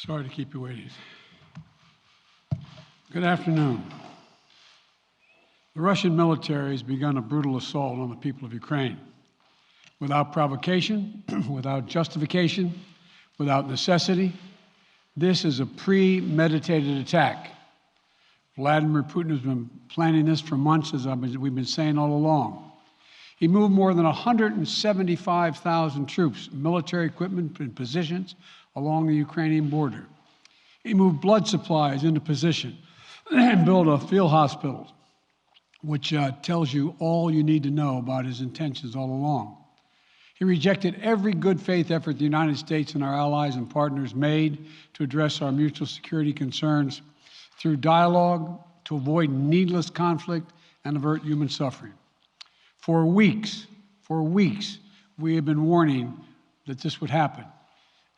Sorry to keep you waiting. Good afternoon. The Russian military has begun a brutal assault on the people of Ukraine. Without provocation, without justification, without necessity, this is a premeditated attack. Vladimir Putin has been planning this for months, as we've been saying all along. He moved more than 175,000 troops, military equipment, and positions along the Ukrainian border. He moved blood supplies into position and built a field hospital, which tells you all you need to know about his intentions all along. He rejected every good faith effort the United States and our allies and partners made to address our mutual security concerns through dialogue to avoid needless conflict and avert human suffering. For weeks, we have been warning that this would happen.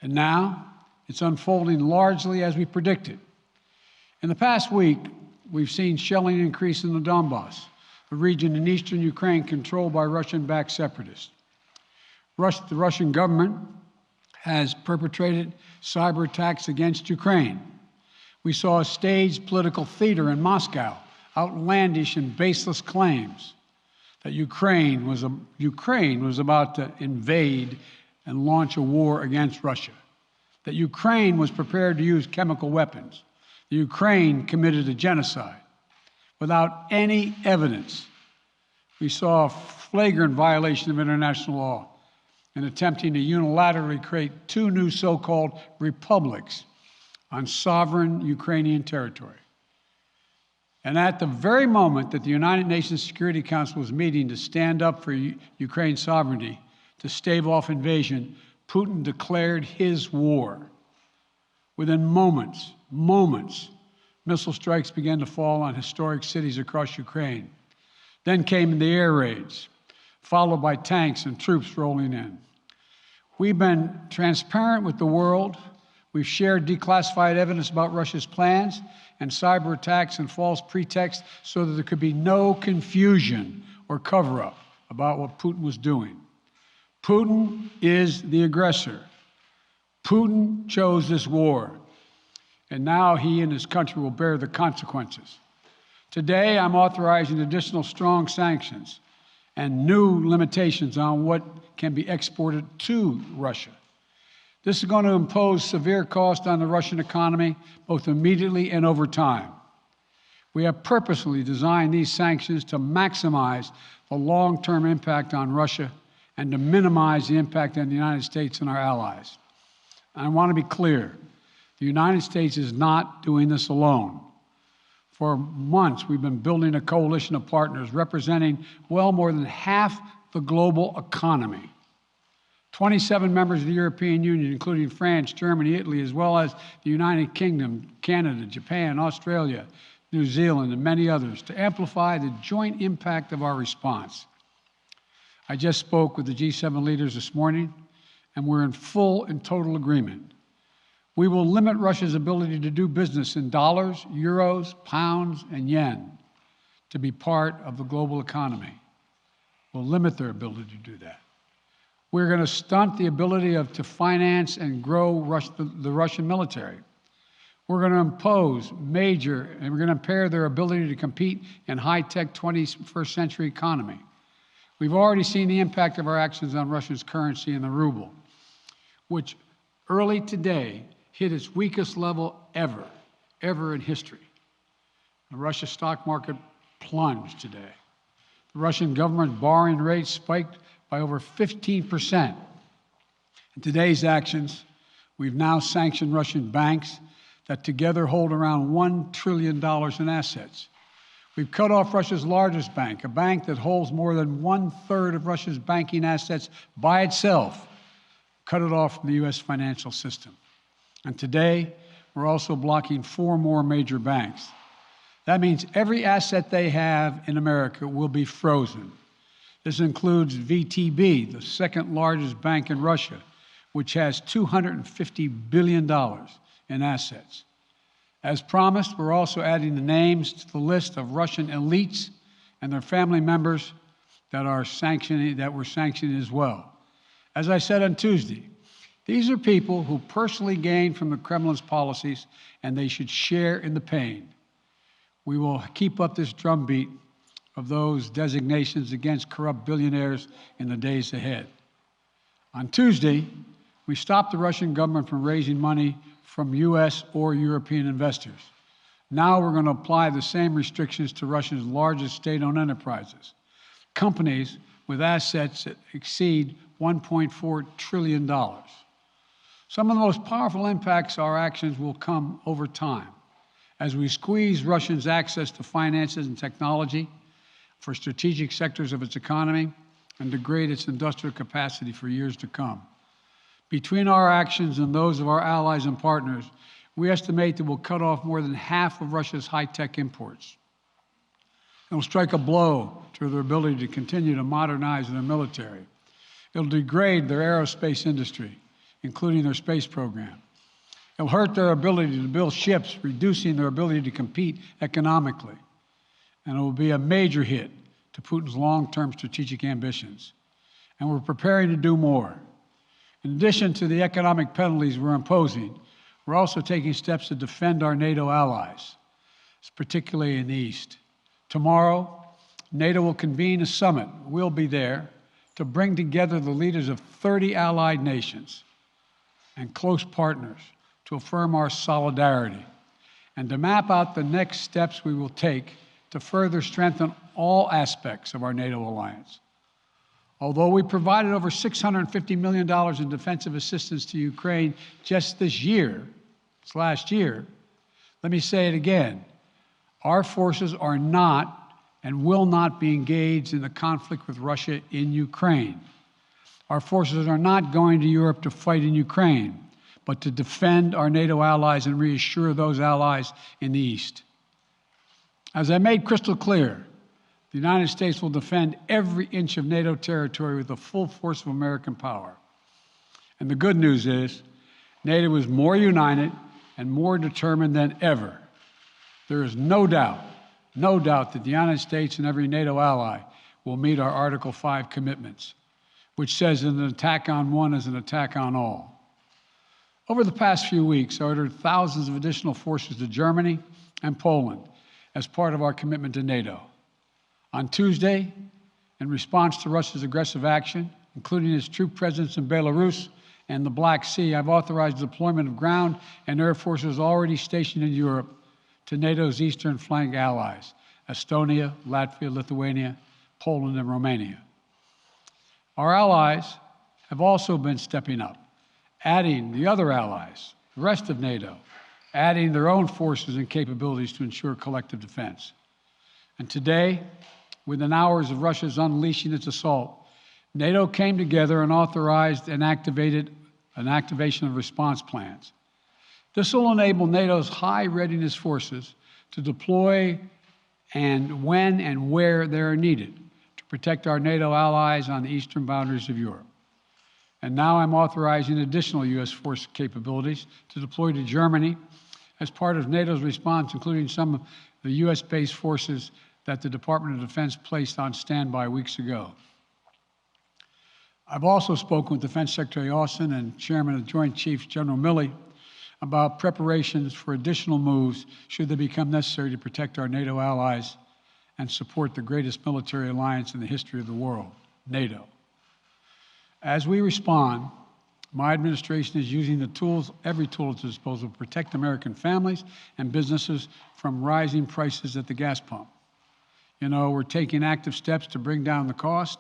And now it's unfolding largely as we predicted. In the past week, we've seen shelling increase in the Donbass, a region in eastern Ukraine controlled by Russian-backed separatists. The Russian government has perpetrated cyber attacks against Ukraine. We saw a staged political theater in Moscow, outlandish and baseless claims that Ukraine was about to invade and launch a war against Russia, that Ukraine was prepared to use chemical weapons, that Ukraine committed a genocide. Without any evidence, we saw a flagrant violation of international law in attempting to unilaterally create two new so-called republics on sovereign Ukrainian territory. And at the very moment that the United Nations Security Council was meeting to stand up for Ukraine's sovereignty, to stave off invasion, Putin declared his war. Within moments, missile strikes began to fall on historic cities across Ukraine. Then came the air raids, followed by tanks and troops rolling in. We've been transparent with the world. We've shared declassified evidence about Russia's plans and cyber attacks and false pretexts so that there could be no confusion or cover-up about what Putin was doing. Putin is the aggressor. Putin chose this war, and now he and his country will bear the consequences. Today, I'm authorizing additional strong sanctions and new limitations on what can be exported to Russia. This is going to impose severe cost on the Russian economy, both immediately and over time. We have purposely designed these sanctions to maximize the long-term impact on Russia and to minimize the impact on the United States and our allies. And I want to be clear, the United States is not doing this alone. For months, we've been building a coalition of partners representing well more than half the global economy. 27 members of the European Union, including France, Germany, Italy, as well as the United Kingdom, Canada, Japan, Australia, New Zealand, and many others, to amplify the joint impact of our response. I just spoke with the G7 leaders this morning, and we're in full and total agreement. We will limit Russia's ability to do business in dollars, euros, pounds, and yen to be part of the global economy. We'll limit their ability to do that. We're going to stunt the ability to finance and grow the Russian military. We're going to impose and we're going to impair their ability to compete in high-tech 21st century economy. We've already seen the impact of our actions on Russia's currency and the ruble, which early today hit its weakest level ever in history. The Russia stock market plunged today. The Russian government borrowing rate spiked by over 15%. In today's actions, we've now sanctioned Russian banks that together hold around $1 trillion in assets. We've cut off Russia's largest bank, a bank that holds more than 1/3 of Russia's banking assets by itself, cut it off from the U.S. financial system. And today, we're also blocking 4 more major banks. That means every asset they have in America will be frozen. This includes VTB, the second largest bank in Russia, which has $250 billion in assets. As promised, we're also adding the names to the list of Russian elites and their family members that we're sanctioning as well. As I said on Tuesday, These are people who personally gain from the Kremlin's policies, and they should share in the pain. We will keep up this drumbeat of those designations against corrupt billionaires in the days ahead. On Tuesday, we stopped the Russian government from raising money from U.S. or European investors. Now we're going to apply the same restrictions to Russia's largest state-owned enterprises, companies with assets that exceed $1.4 trillion. Some of the most powerful impacts of our actions will come over time as we squeeze Russia's access to finances and technology for strategic sectors of its economy and degrade its industrial capacity for years to come. Between our actions and those of our allies and partners, we estimate that we'll cut off more than half of Russia's high-tech imports. It will strike a blow to their ability to continue to modernize their military. It will degrade their aerospace industry, including their space program. It will hurt their ability to build ships, reducing their ability to compete economically. And it will be a major hit to Putin's long-term strategic ambitions. And we're preparing to do more. In addition to the economic penalties we're imposing, we're also taking steps to defend our NATO allies, particularly in the East. Tomorrow, NATO will convene a summit. We'll be there to bring together the leaders of 30 allied nations and close partners to affirm our solidarity and to map out the next steps we will take to further strengthen all aspects of our NATO alliance. Although we provided over $650 million in defensive assistance to Ukraine just this last year, let me say it again. Our forces are not and will not be engaged in the conflict with Russia in Ukraine. Our forces are not going to Europe to fight in Ukraine, but to defend our NATO allies and reassure those allies in the East. As I made crystal clear, the United States will defend every inch of NATO territory with the full force of American power. And the good news is, NATO is more united and more determined than ever. There is no doubt that the United States and every NATO ally will meet our Article 5 commitments, which says that an attack on one is an attack on all. Over the past few weeks, I ordered thousands of additional forces to Germany and Poland as part of our commitment to NATO. On Tuesday, in response to Russia's aggressive action, including its troop presence in Belarus and the Black Sea, I've authorized the deployment of ground and air forces already stationed in Europe to NATO's eastern flank allies, Estonia, Latvia, Lithuania, Poland, and Romania. Our allies have also been stepping up, adding the other allies, the rest of NATO, adding their own forces and capabilities to ensure collective defense. And today, within hours of Russia's unleashing its assault, NATO came together and authorized and activated an activation of response plans. This will enable NATO's high readiness forces to deploy and when and where they are needed to protect our NATO allies on the eastern boundaries of Europe. And now I'm authorizing additional U.S. force capabilities to deploy to Germany as part of NATO's response, including some of the U.S.-based forces that the Department of Defense placed on standby weeks ago. I've also spoken with Defense Secretary Austin and Chairman of the Joint Chiefs, General Milley, about preparations for additional moves should they become necessary to protect our NATO allies and support the greatest military alliance in the history of the world, NATO. As we respond, my administration is using the tools, every tool at its disposal to protect American families and businesses from rising prices at the gas pump. You know, we're taking active steps to bring down the cost,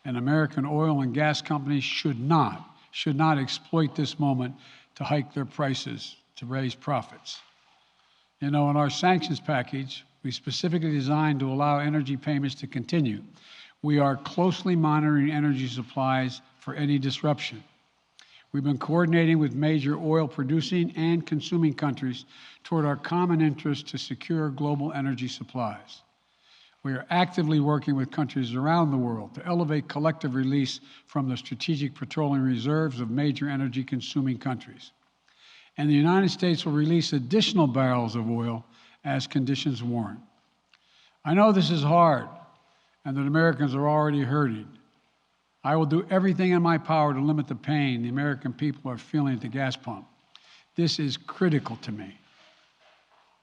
and American oil and gas companies should not exploit this moment to hike their prices to raise profits. You know, in our sanctions package, we specifically designed to allow energy payments to continue. We are closely monitoring energy supplies for any disruption. We've been coordinating with major oil producing and consuming countries toward our common interest to secure global energy supplies. We are actively working with countries around the world to elevate collective release from the strategic petroleum reserves of major energy consuming countries. And the United States will release additional barrels of oil as conditions warrant. I know this is hard and that Americans are already hurting, I will do everything in my power to limit the pain the American people are feeling at the gas pump. This is critical to me.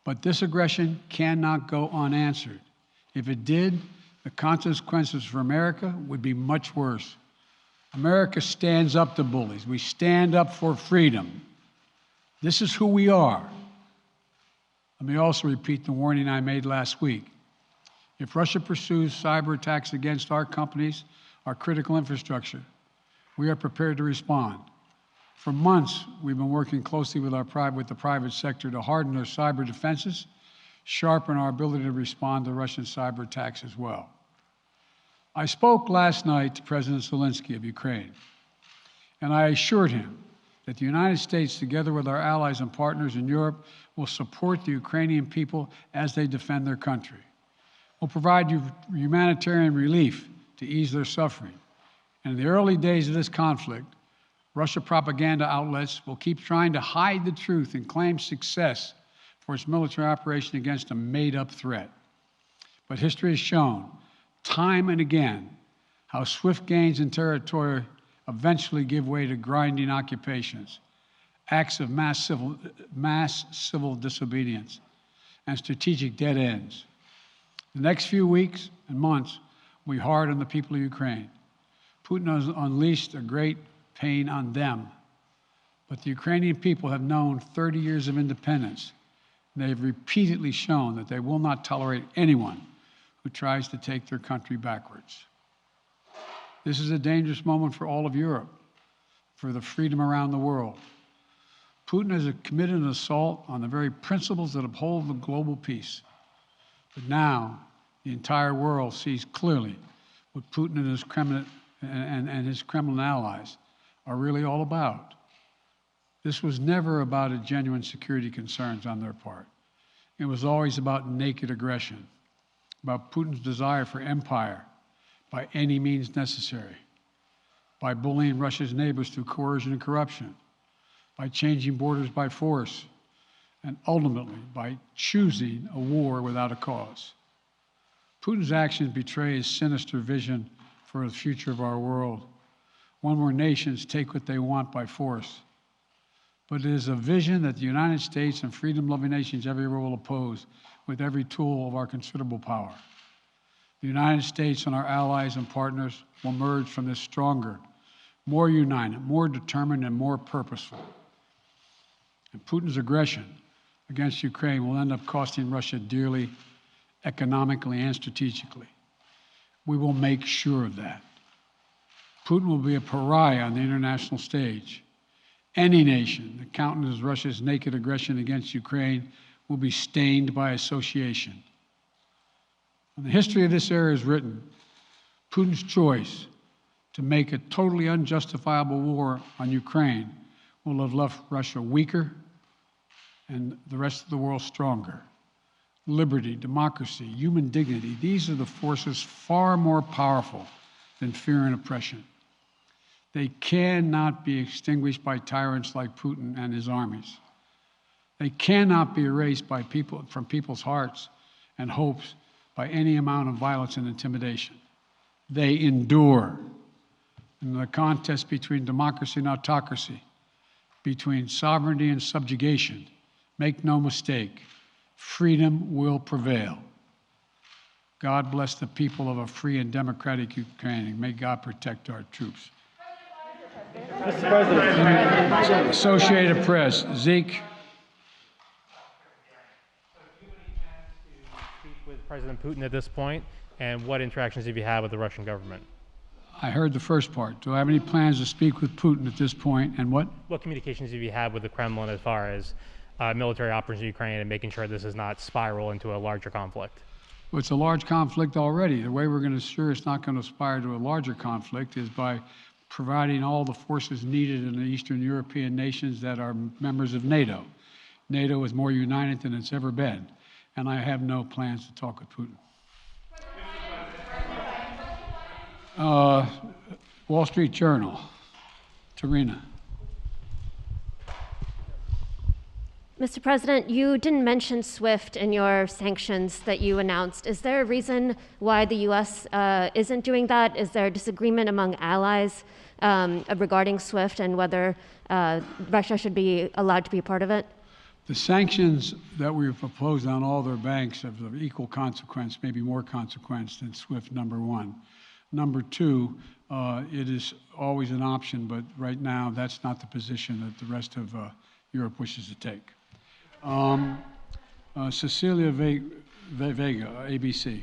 But this aggression cannot go unanswered. If it did, the consequences for America would be much worse. America stands up to bullies. We stand up for freedom. This is who we are. Let me also repeat the warning I made last week. If Russia pursues cyber attacks against our companies, our critical infrastructure, we are prepared to respond. For months, we've been working closely with the private sector to harden our cyber defenses, sharpen our ability to respond to Russian cyber attacks as well. I spoke last night to President Zelensky of Ukraine, and I assured him that the United States, together with our allies and partners in Europe, will support the Ukrainian people as they defend their country. We'll provide humanitarian relief to ease their suffering. And in the early days of this conflict, Russia propaganda outlets will keep trying to hide the truth and claim success for its military operation against a made-up threat. But history has shown, time and again, how swift gains in territory eventually give way to grinding occupations, acts of mass civil disobedience, and strategic dead ends. The next few weeks and months will be hard on the people of Ukraine. Putin has unleashed a great pain on them, but the Ukrainian people have known 30 years of independence, and they have repeatedly shown that they will not tolerate anyone who tries to take their country backwards. This is a dangerous moment for all of Europe, for the freedom around the world. Putin has committed an assault on the very principles that uphold the global peace. But now, the entire world sees clearly what Putin and his Kremlin allies are really all about. This was never about a genuine security concerns on their part. It was always about naked aggression, about Putin's desire for empire by any means necessary, by bullying Russia's neighbors through coercion and corruption, by changing borders by force, and ultimately by choosing a war without a cause. Putin's actions betray his sinister vision for the future of our world, one where nations take what they want by force. But it is a vision that the United States and freedom-loving nations everywhere will oppose with every tool of our considerable power. The United States and our allies and partners will emerge from this stronger, more united, more determined, and more purposeful. And Putin's aggression against Ukraine will end up costing Russia dearly, economically and strategically. We will make sure of that. Putin will be a pariah on the international stage. Any nation that countenances Russia's naked aggression against Ukraine will be stained by association. When the history of this era is written, Putin's choice to make a totally unjustifiable war on Ukraine will have left Russia weaker and the rest of the world stronger. Liberty, democracy, human dignity, these are the forces far more powerful than fear and oppression. They cannot be extinguished by tyrants like Putin and his armies. They cannot be erased by from people's hearts and hopes by any amount of violence and intimidation. They endure. In the contest between democracy and autocracy, between sovereignty and subjugation, make no mistake, freedom will prevail. God bless the people of a free and democratic Ukraine. May God protect our troops. Mr. President. Associated Press, Zeke. Speak with President Putin at this point, and what interactions have you had with the Russian government? I heard the first part. Do I have any plans to speak with Putin at this point, and what? What communications have you had with the Kremlin as far as military operations in Ukraine and making sure this does not spiral into a larger conflict? Well, it's a large conflict already. The way we're going to ensure it's not going to aspire to a larger conflict is by providing all the forces needed in the Eastern European nations that are members of NATO. NATO is more united than it's ever been, and I have no plans to talk with Putin. Wall Street Journal, Tarina. Mr. President, you didn't mention SWIFT in your sanctions that you announced. Is there a reason why the U.S. Isn't doing that? Is there a disagreement among allies regarding SWIFT and whether Russia should be allowed to be a part of it? The sanctions that we've proposed on all their banks have of equal consequence, maybe more consequence than SWIFT, number one. Number two, it is always an option, but right now that's not the position that the rest of Europe wishes to take. Cecilia Vega, ABC.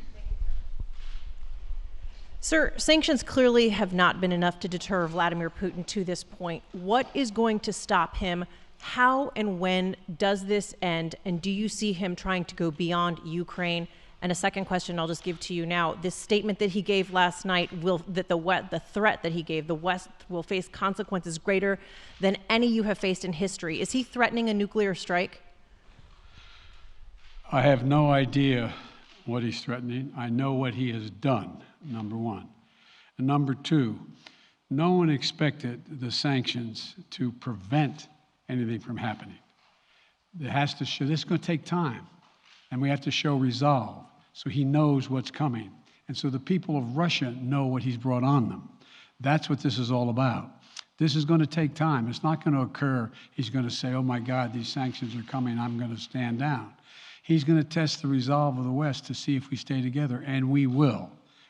Sir, sanctions clearly have not been enough to deter Vladimir Putin to this point. What is going to stop him? How and when does this end? And do you see him trying to go beyond Ukraine? And a second question I'll just give to you now. This statement that he gave last night, the threat that he gave, the West will face consequences greater than any you have faced in history. Is he threatening a nuclear strike? I have no idea what he's threatening. I know what he has done, number one. And number two, no one expected the sanctions to prevent anything from happening. It has to show, this is going to take time, and we have to show resolve so he knows what's coming. And so the people of Russia know what he's brought on them. That's what this is all about. This is going to take time. It's not going to occur, he's going to say, oh my God, these sanctions are coming, I'm going to stand down. He's going to test the resolve of the West to see if we stay together, and we will.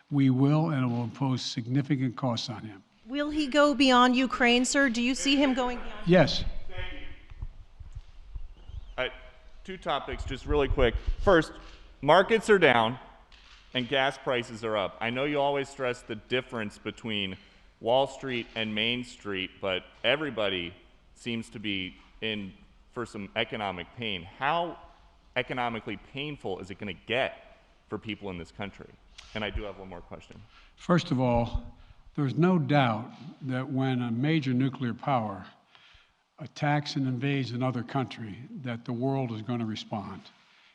We will, and it will impose significant costs on him. Will he go beyond Ukraine, sir? Do you see him going beyond? Yes. Two topics, just really quick. First, markets are down and gas prices are up. I know you always stress the difference between Wall Street and Main Street, but everybody seems to be in for some economic pain. How economically painful is it going to get for people in this country? And I do have one more question. First of all, there's no doubt that when a major nuclear power attacks and invades another country, that the world is going to respond,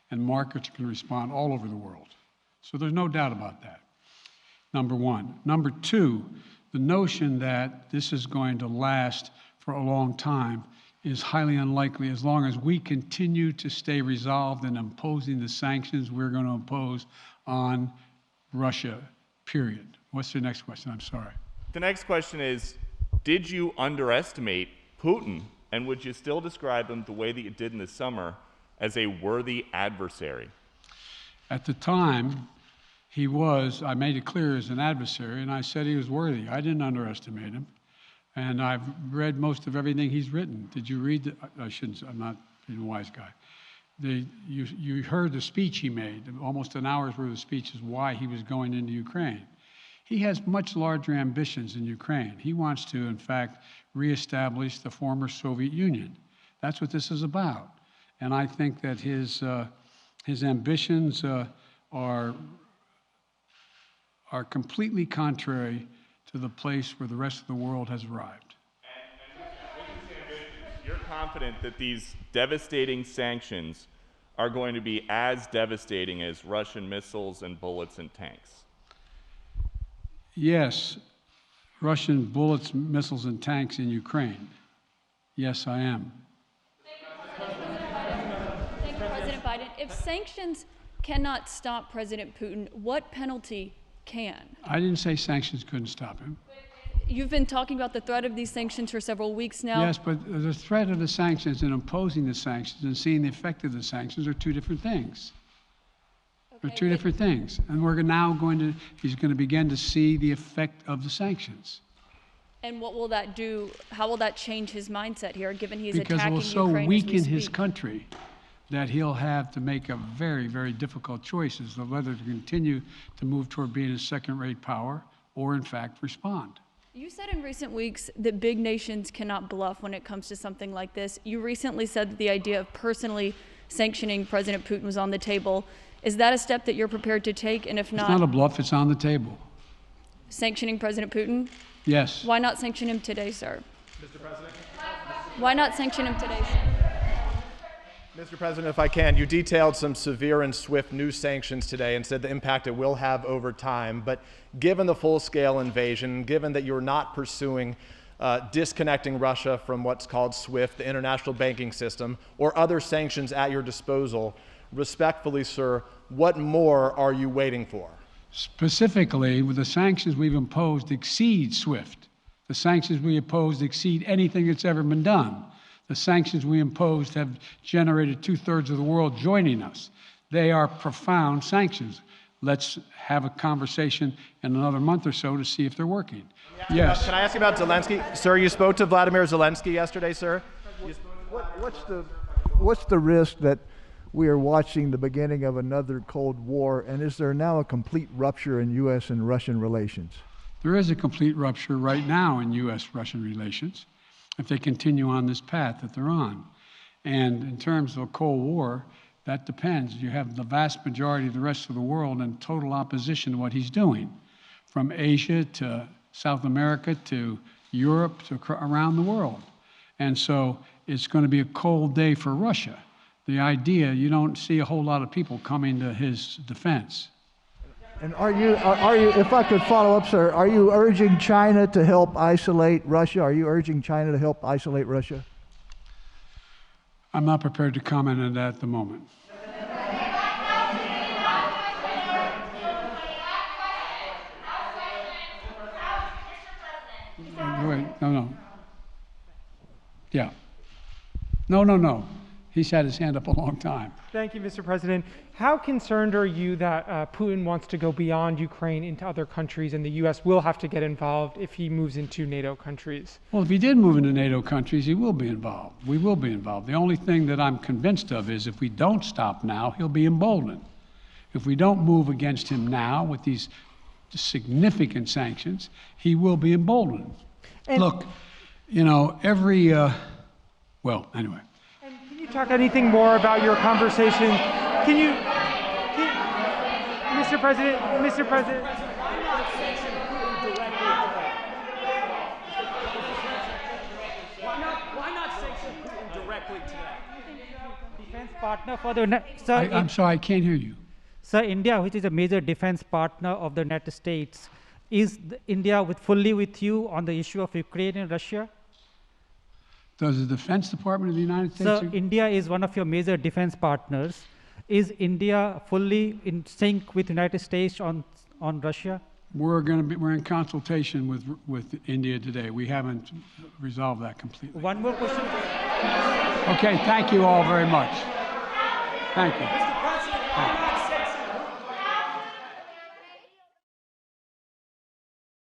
and markets can respond all over the world. So there's no doubt about that, number one. Number two, the notion that this is going to last for a long time is highly unlikely as long as we continue to stay resolved in imposing the sanctions we're going to impose on Russia, period. What's the next question? I'm sorry. The next question is, did you underestimate Putin, and would you still describe him the way that you did in the summer as a worthy adversary? At the time, he was, I made it clear, as an adversary, and I said he was worthy. I didn't underestimate him. And I've read most of everything he's written. Did you read the, I shouldn't, I'm not being a wise guy. You heard the speech he made, almost an hour's worth of speeches, why he was going into Ukraine. He has much larger ambitions in Ukraine. He wants to, in fact, reestablish the former Soviet Union. That's what this is about. And I think that his ambitions are completely contrary to the place where the rest of the world has arrived. You're confident that these devastating sanctions are going to be as devastating as Russian missiles and bullets and tanks? Yes, Russian bullets, missiles, and tanks in Ukraine. Yes, I am. Thank you, President Biden. If sanctions cannot stop President Putin, what penalty can? I didn't say sanctions couldn't stop him. You've been talking about the threat of these sanctions for several weeks now. Yes, but the threat of the sanctions and imposing the sanctions and seeing the effect of the sanctions are two different things. They're two different things. And we're now he's going to begin to see the effect of the sanctions. And what will that do? How will that change his mindset here, given he's because attacking it will so Ukraine weaken as we his speak? country that he'll have to make a very, very difficult choice as to whether to continue to move toward being a second-rate power or, in fact, respond. You said in recent weeks that big nations cannot bluff when it comes to something like this. You recently said that the idea of personally sanctioning President Putin was on the table. Is that a step that you're prepared to take? And if It's not a bluff, it's on the table. Sanctioning President Putin? Yes. Why not sanction him today, sir? Mr. President? Why not sanction him today, sir? Mr. President, if I can, you detailed some severe and swift new sanctions today and said the impact it will have over time. But given the full-scale invasion, given that you're not pursuing disconnecting Russia from what's called SWIFT, the international banking system, or other sanctions at your disposal. Respectfully, sir, what more are you waiting for? Specifically, with the sanctions we've imposed exceed SWIFT. The sanctions we imposed exceed anything that's ever been done. The sanctions we imposed have generated 2/3 of the world joining us. They are profound sanctions. Let's have a conversation in another month or so to see if they're working. Yes. Can I ask you about Zelensky? Sir, you spoke to Vladimir Zelensky yesterday, sir? What's the risk that we are watching the beginning of another Cold War, and is there now a complete rupture in U.S. and Russian relations? There is a complete rupture right now in U.S.-Russian relations if they continue on this path that they're on. And in terms of a Cold War, that depends. You have the vast majority of the rest of the world in total opposition to what he's doing, from Asia to South America to Europe to around the world. And so it's going to be a cold day for Russia. The idea, you don't see a whole lot of people coming to his defense. And are you, if I could follow up, sir, are you urging China to help isolate Russia? Are you urging China to help isolate Russia? I'm not prepared to comment on that at the moment. Wait, no. Yeah. No. He's had his hand up a long time. Thank you, Mr. President. How concerned are you that Putin wants to go beyond Ukraine into other countries, and the U.S. will have to get involved if he moves into NATO countries? Well, if he did move into NATO countries, he will be involved. We will be involved. The only thing that I'm convinced of is if we don't stop now, he'll be emboldened. If we don't move against him now with these significant sanctions, he will be emboldened. Look, you know, well, anyway. And can you talk anything more about your conversation? Mr. President. Why not sanction Putin directly today? Defense partner for the sir. I'm sorry, I can't hear you. Sir, India, which is a major defense partner of the United States, is India fully with you on the issue of Ukraine and Russia? Does the Defense Department of the United States? So India is one of your major defense partners. Is India fully in sync with the United States on Russia? We're in consultation with India today. We haven't resolved that completely. One more question. Okay, thank you all very much. Thank you.